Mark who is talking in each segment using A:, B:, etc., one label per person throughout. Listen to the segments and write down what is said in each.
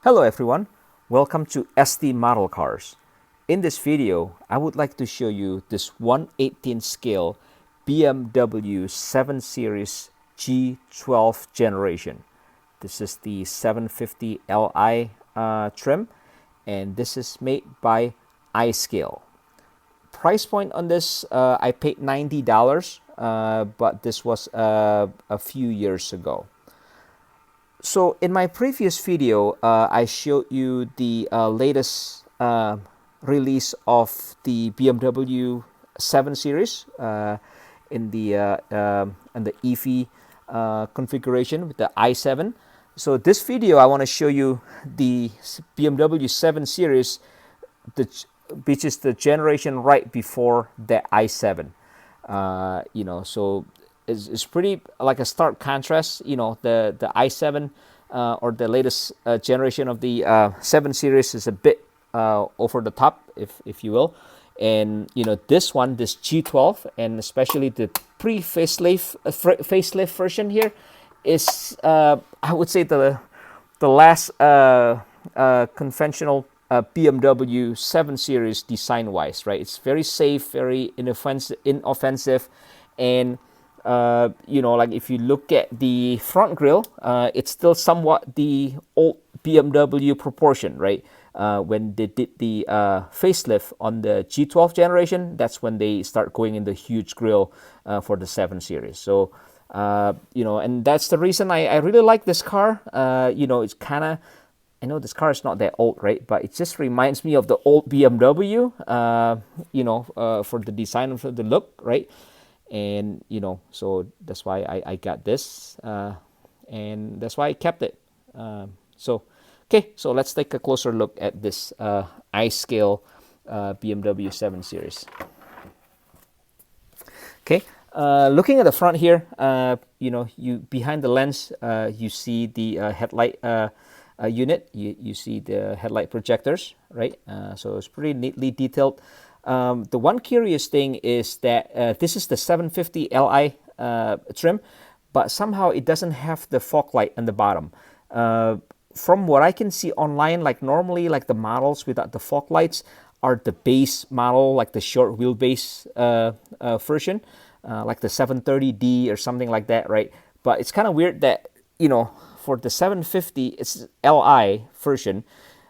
A: Hello everyone, welcome to ST Model Cars. In this video, I would like to show you this 1/18 scale BMW 7 Series G12 generation. This is the 750 Li trim, and this is made by iScale. Price point on this, I paid $90, but this was a few years ago. So in my previous video, I showed you the latest release of the BMW 7 Series in the EV configuration with the i7. So this video, I want to show you the BMW 7 Series, which is the generation right before the i7. So it's pretty like a stark contrast. The i7 or the latest generation of the 7 Series is a bit over the top, if you will. And this G12, and especially the facelift version here, is I would say the last conventional BMW 7 Series design-wise, right? It's very safe, very inoffensive, and like if you look at the front grille, it's still somewhat the old BMW proportion, right? When they did the facelift on the G12 generation, that's when they start going in the huge grille for the 7 Series. So, and that's the reason I really like this car. It's kind of, I know this car is not that old, right? But it just reminds me of the old BMW, for the design and for the look, right? And so that's why I got this, and that's why I kept it. Okay, so let's take a closer look at this iScale BMW 7 Series. Okay, looking at the front here, you behind the lens, you see the headlight unit. You see the headlight projectors, right? So it's pretty neatly detailed. The one curious thing is that this is the 750 Li trim, but somehow it doesn't have the fog light on the bottom. From what I can see online, like normally, like the models without the fog lights are the base model, like the short wheelbase version, like the 730D or something like that, right? But it's kind of weird that, for the 750, it's Li version,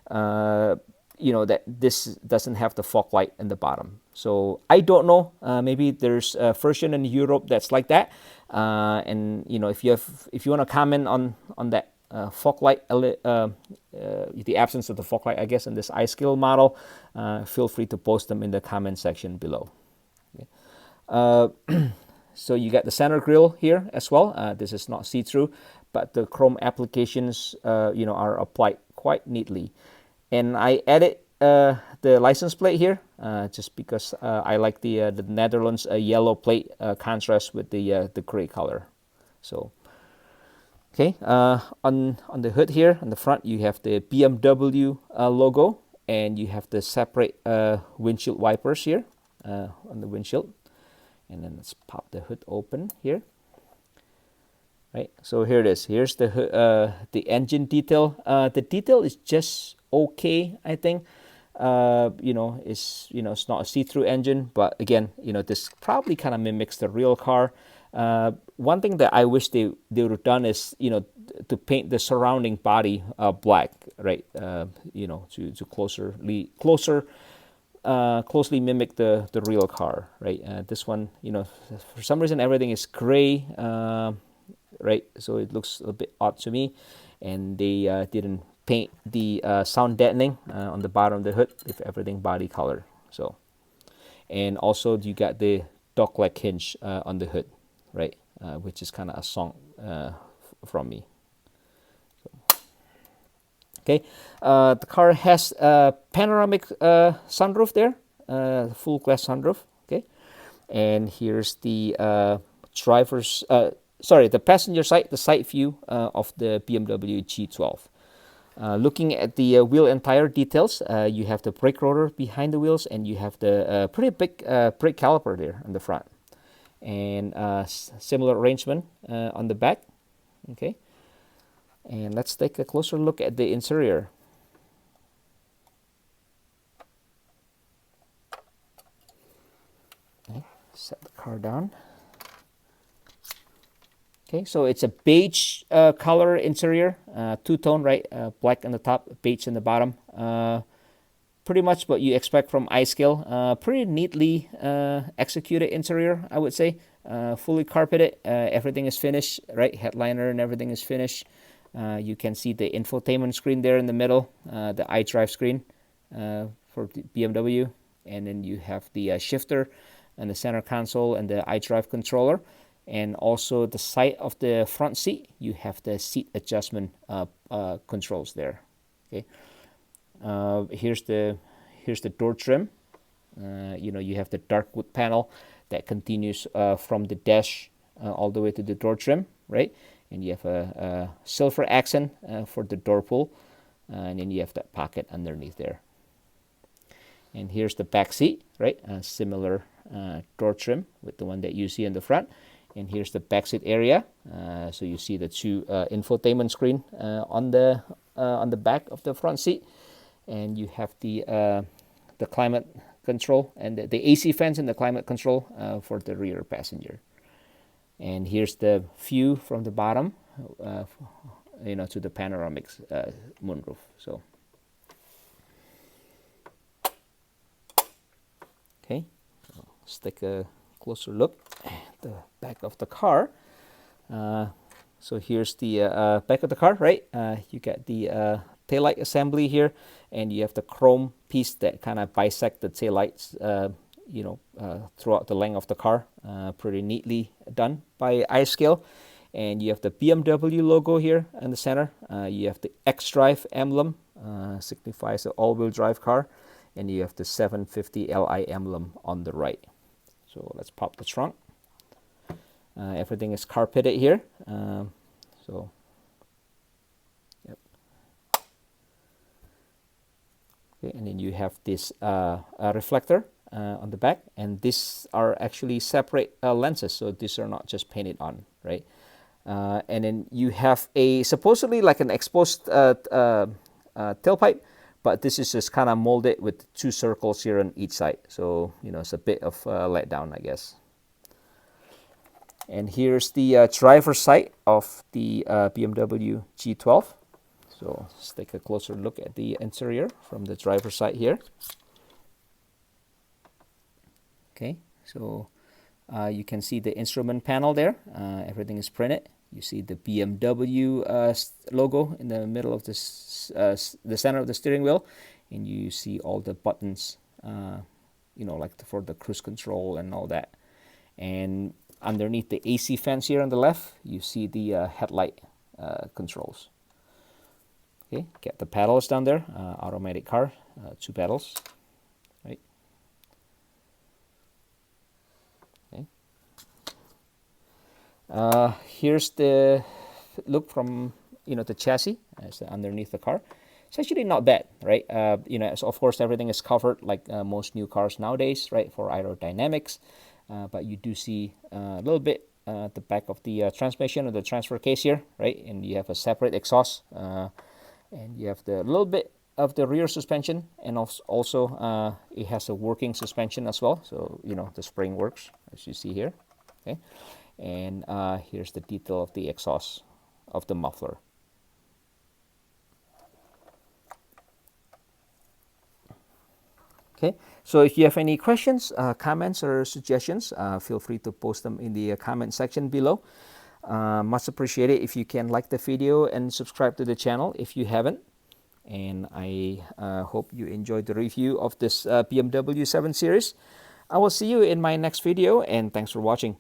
A: that this doesn't have the fog light in the bottom. So I don't know. Maybe there's a version in Europe that's like that. And if you want to comment on that fog light, the absence of the fog light, I guess, in this iScale model, feel free to post them in the comment section below. Okay. So you got the center grille here as well. This is not see-through, but the chrome applications, are applied quite neatly. And I added the license plate here just because I like the Netherlands yellow plate contrast with the gray color. So, okay, on the hood here, on the front, you have the BMW logo, and you have the separate windshield wipers here on the windshield. And then let's pop the hood open here. Right, so here it is. Here's the engine detail. The detail is just okay, I think. It's not a see-through engine, but again, this probably kind of mimics the real car. One thing that I wish they would have done is, to paint the surrounding body black, right? To closely mimic the real car, right? This one, for some reason everything is gray, right? So it looks a bit odd to me, and they didn't paint the sound deadening on the bottom of the hood with everything body color. So, and also you got the dog-leg hinge on the hood, right? Which is kind of a song from me. So, okay, the car has a panoramic sunroof there, full glass sunroof. Okay, and here's the the passenger side, the side view of the BMW G12. Looking at the wheel and tire details, you have the brake rotor behind the wheels, and you have the pretty big brake caliper there on the front, and similar arrangement on the back. Okay, and let's take a closer look at the interior. car down. Okay, so it's a beige color interior, two-tone, right? Black on the top, beige on the bottom. Pretty much what you expect from iScale. Pretty neatly executed interior, I would say. Fully carpeted. Everything is finished, right? Headliner and everything is finished. You can see the infotainment screen there in the middle, the iDrive screen for the BMW. And then you have the shifter and the center console and the iDrive controller. And also the side of the front seat, you have the seat adjustment controls there. Okay, here's the door trim. You have the dark wood panel that continues from the dash all the way to the door trim, right? And you have a silver accent for the door pull, and then you have that pocket underneath there. And here's the back seat, right? Similar door trim with the one that you see in the front. And here's the back seat area. So you see the two infotainment screen on the back of the front seat, and you have the climate control and the AC fans and the climate control for the rear passenger. And here's the view from the bottom, to the panoramic moonroof. So, okay, let's take a closer look at the back of the car. So here's the back of the car, right? You got the taillight assembly here, and you have the chrome piece that kind of bisect the taillights, throughout the length of the car. Pretty neatly done by iScale. And you have the BMW logo here in the center. You have the xDrive emblem, signifies an all-wheel drive car, and you have the 750 Li emblem on the right. So let's pop the trunk. Everything is carpeted here. Yep. Okay, and then you have this reflector on the back, and these are actually separate lenses, so these are not just painted on, right? And then you have a supposedly like an exposed tailpipe, but this is just kind of molded with two circles here on each side. So, it's a bit of letdown, I guess. And here's the driver's side of the BMW G12. So let's take a closer look at the interior from the driver's side here. Okay, so you can see the instrument panel there. Everything is printed. You see the BMW logo in the middle of this, the center of the steering wheel, and you see all the buttons, like for the cruise control and all that. And underneath the AC fans here on the left, you see the headlight controls. Okay, get the pedals down there. Automatic car, 2 pedals. Right. Okay. Here's the look from the chassis as underneath the car. It's actually not bad, right? So of course everything is covered like most new cars nowadays, right, for aerodynamics. But you do see a little bit at the back of the transmission or the transfer case here, right? And you have a separate exhaust, and you have the little bit of the rear suspension, and also it has a working suspension as well. So the spring works as you see here. Okay, and here's the detail of the exhaust of the muffler. Okay, so if you have any questions, comments, or suggestions, feel free to post them in the comment section below. Much appreciated if you can like the video and subscribe to the channel if you haven't. And I hope you enjoyed the review of this BMW 7 Series. I will see you in my next video, and thanks for watching.